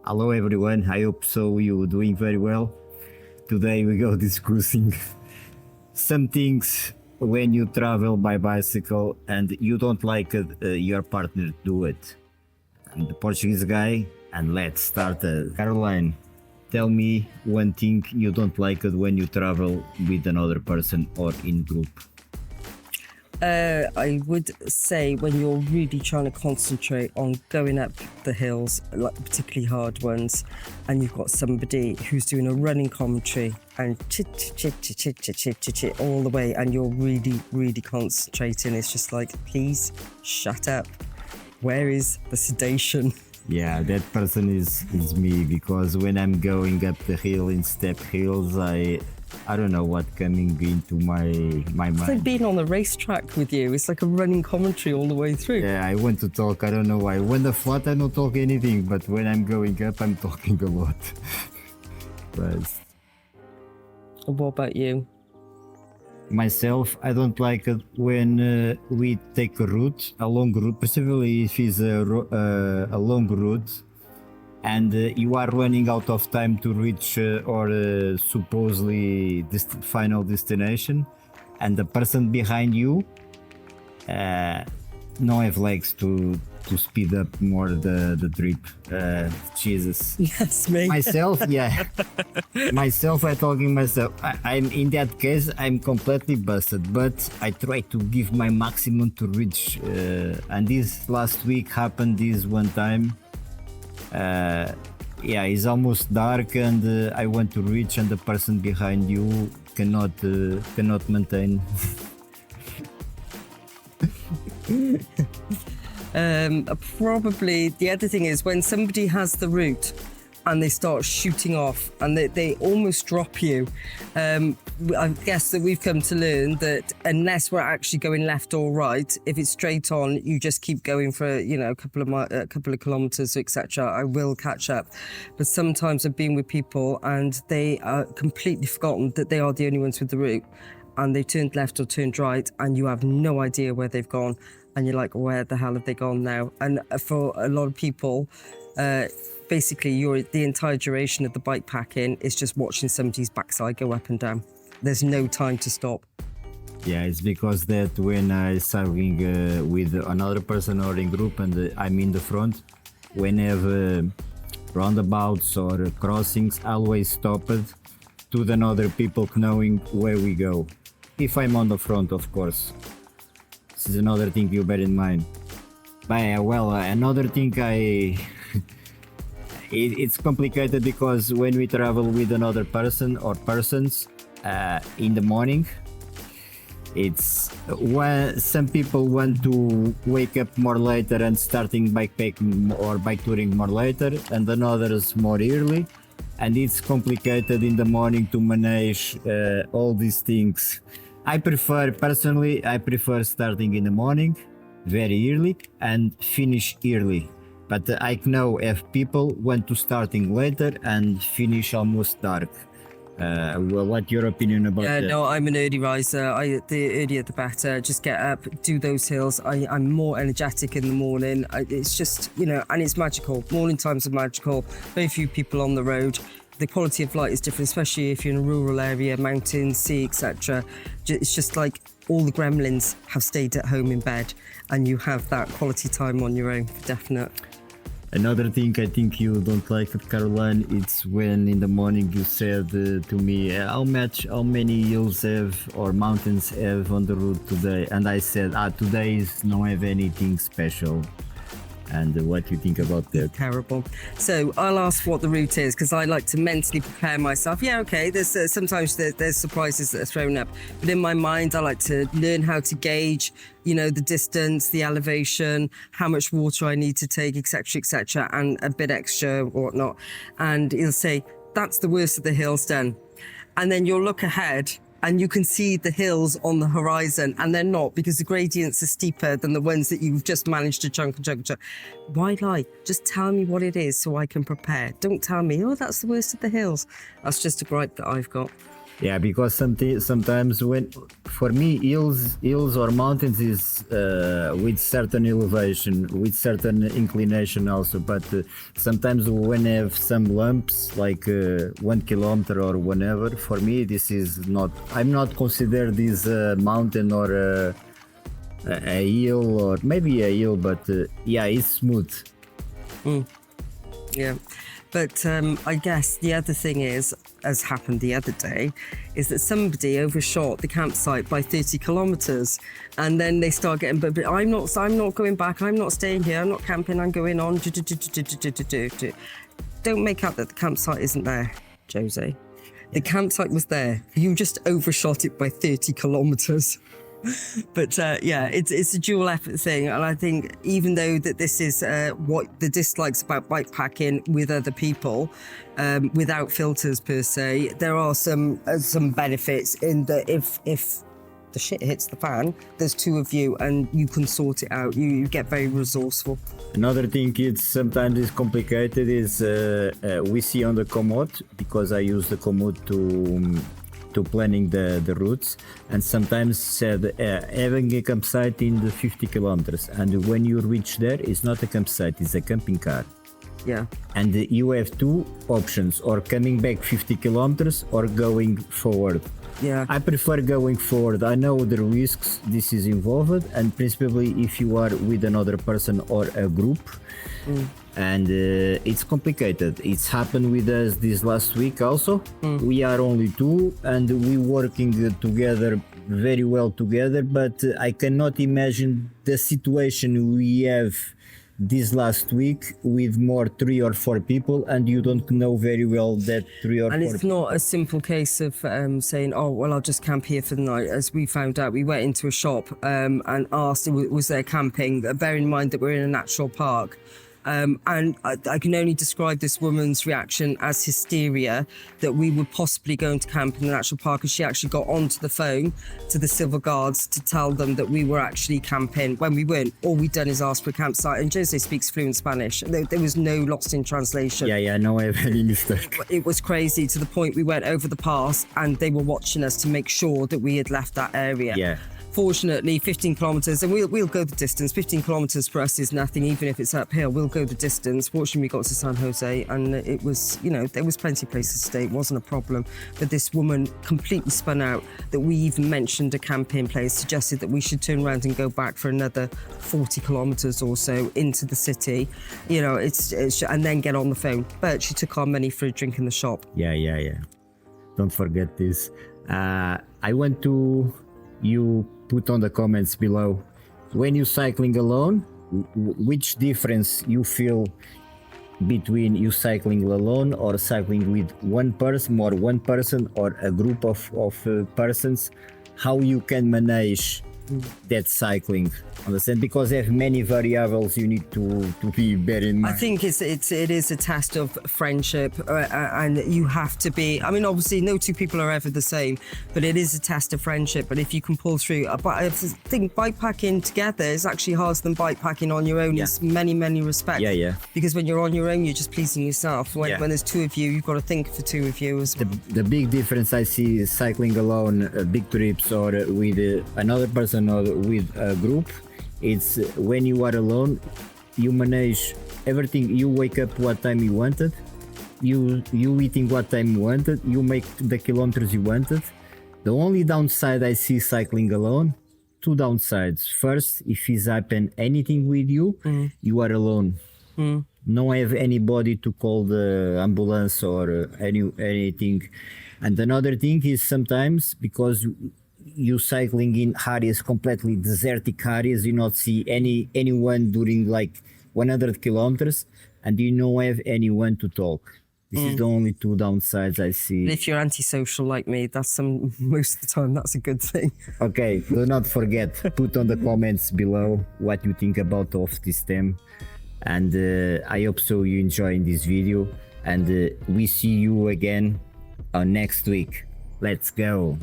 Hello everyone, I hope so you're doing very well. Today we go discussing some things when you travel by bicycle and you don't like your partner do it. I'm the Portuguese guy and let's start. Caroline, tell me one thing you don't like it when you travel with another person or in group. I would say when you're really trying to concentrate on going up the hills, like particularly hard ones, and you've got somebody who's doing a running commentary and chit all the way, and you're really concentrating. It's just like, please shut up. Where is the sedation? Yeah, that person is me, because when I'm going up the hill in step hills, I don't know what coming into my mind. It's like being on the racetrack with you. It's like a running commentary all the way through. Yeah, I want to talk, I don't know why. When the flat I don't talk anything, but when I'm going up I'm talking a lot. But What about you? myself, I don't like it when we take a long route, particularly if it's a long route and you are running out of time to reach or supposedly this final destination, and the person behind you no have legs to speed up more the trip. Jesus. Yes, me. Myself, yeah. Myself, I'm talking myself. I'm in that case, I'm completely busted, but I try to give my maximum to reach. And this last week happened this one time. Yeah, it's almost dark, and I want to reach, and the person behind you cannot maintain. Probably the other thing is when somebody has the route and they start shooting off and they almost drop you. I guess that we've come to learn that unless we're actually going left or right, if it's straight on, you just keep going for a couple of kilometers, etc. I will catch up. But sometimes I've been with people and they are completely forgotten that they are the only ones with the route, and they've turned left or turned right, and you have no idea where they've gone. And you're like, where the hell have they gone now? And for a lot of people, basically the entire duration of the bike packing is just watching somebody's backside go up and down. There's no time to stop. Yeah, it's because that when I traveling with another person or in group and I'm in the front, whenever roundabouts or crossings, I always stop it to the other people knowing where we go. If I'm on the front, of course. This is another thing you bear in mind. But well, another thing it's complicated because when we travel with another person or persons in the morning, it's when some people want to wake up more later and starting bikepacking or bike touring more later, and then others more early, and it's complicated in the morning to manage all these things. I prefer starting in the morning very early and finish early, but I know if people want to starting later and finish almost dark. Well, what's your opinion about that? No, I'm an early riser. The earlier the better. Just get up, do those hills. I'm more energetic in the morning. It's just, and it's magical. Morning times are magical. Very few people on the road. The quality of light is different, especially if you're in a rural area, mountains, sea, etc. It's just like all the gremlins have stayed at home in bed, and you have that quality time on your own for definite. Another thing I think you don't like it, Caroline, it's when in the morning you said to me how many hills have or mountains have on the route today, and I said today is don't have anything special. And what you think about that? Terrible. So I'll ask what the route is, because I like to mentally prepare myself. Yeah, okay, there's sometimes there's surprises that are thrown up, but in my mind I like to learn how to gauge the distance, the elevation, how much water I need to take, etc., and a bit extra or whatnot. And he'll say, that's the worst of the hills done. And then you'll look ahead and you can see the hills on the horizon, and they're not, because the gradients are steeper than the ones that you've just managed to chunk. Why lie? Just tell me what it is so I can prepare. Don't tell me, oh, that's the worst of the hills. That's just a gripe that I've got. Yeah, because sometimes when, for me, hills or mountains is with certain elevation, with certain inclination also. But sometimes when I have some lumps, like 1 kilometer or whatever, for me this is not. I'm not consider this a mountain or a hill, or maybe a hill, but yeah, it's smooth. Yeah. But I guess the other thing is, as happened the other day, is that somebody overshot the campsite by 30 kilometres, and then they start getting, but I'm not going back, I'm not staying here, I'm not camping, I'm going on. Don't make out that the campsite isn't there, Jose. The campsite was there. You just overshot it by 30 kilometres. But yeah, it's a dual effort thing, and I think even though that this is what the dislikes about bike packing with other people, without filters per se, there are some benefits in that if the shit hits the fan, there's two of you and you can sort it out. You get very resourceful. Another thing it's sometimes is complicated is we see on the Komoot, because I use the Komoot to planning the routes, and sometimes said having a campsite in the 50 kilometers, and when you reach there, it's not a campsite, it's a camping car. Yeah. And you have two options, or coming back 50 kilometers or going forward. Yeah. I prefer going forward. I know the risks this is involved, and principally if you are with another person or a group. And it's complicated. It's happened with us this last week also. We are only two and we working together very well together, but I cannot imagine the situation we have this last week with more 3 or 4 people, and you don't know very well that 3 or 4 And it's people. not a simple case of saying, oh, well, I'll just camp here for the night. As we found out, we went into a shop and asked, was there camping? Bearing in mind that we're in a natural park. And I can only describe this woman's reaction as hysteria, that we were possibly going to camp in the natural park, and she actually got onto the phone to the civil guards to tell them that we were actually camping when we weren't. All we'd done is ask for a campsite, and Jose speaks fluent Spanish. There was no lost in translation. Yeah, no, I have any mistake. It was crazy, to the point we went over the pass and they were watching us to make sure that we had left that area. Yeah. Fortunately, 15 kilometres, and we'll go the distance. 15 kilometres for us is nothing, even if it's uphill. We'll go the distance. Fortunately, we got to San Jose, and it was, there was plenty of places to stay. It wasn't a problem. But this woman completely spun out that we even mentioned a camping place, suggested that we should turn around and go back for another 40 kilometres or so into the city, and then get on the phone. But she took our money for a drink in the shop. Yeah. Don't forget this. I want to you put on the comments below, when you're cycling alone, which difference you feel between you cycling alone or cycling with one person or a group of persons, how you can manage that cycling, understand? Because they have many variables you need to be bear in mind. I think it is a test of friendship, and you have to be, obviously no two people are ever the same, but it is a test of friendship. But if you can pull through, but I think bike packing together is actually harder than bike packing on your own in many respects. Yeah. Because when you're on your own, you're just pleasing yourself. When there's two of you, you've got to think for two of you as well. The big difference I see is cycling alone, big trips, or with another person or with a group. It's when you are alone, you manage everything. You wake up what time you wanted, you eating what time you wanted, you make the kilometers you wanted. The only downside I see cycling alone, two downsides. First, if it's happen anything with you, you are alone. No have anybody to call the ambulance or anything. And another thing is sometimes, because you cycling in areas, completely desertic areas, you not see anyone during like 100 kilometers, and you don't have anyone to talk. This is the only two downsides I see. If you're antisocial like me, most of the time that's a good thing. Okay, do not forget, put on the comments below what you think about of this theme, and I hope so you enjoying this video, and we see you again next week. Let's go.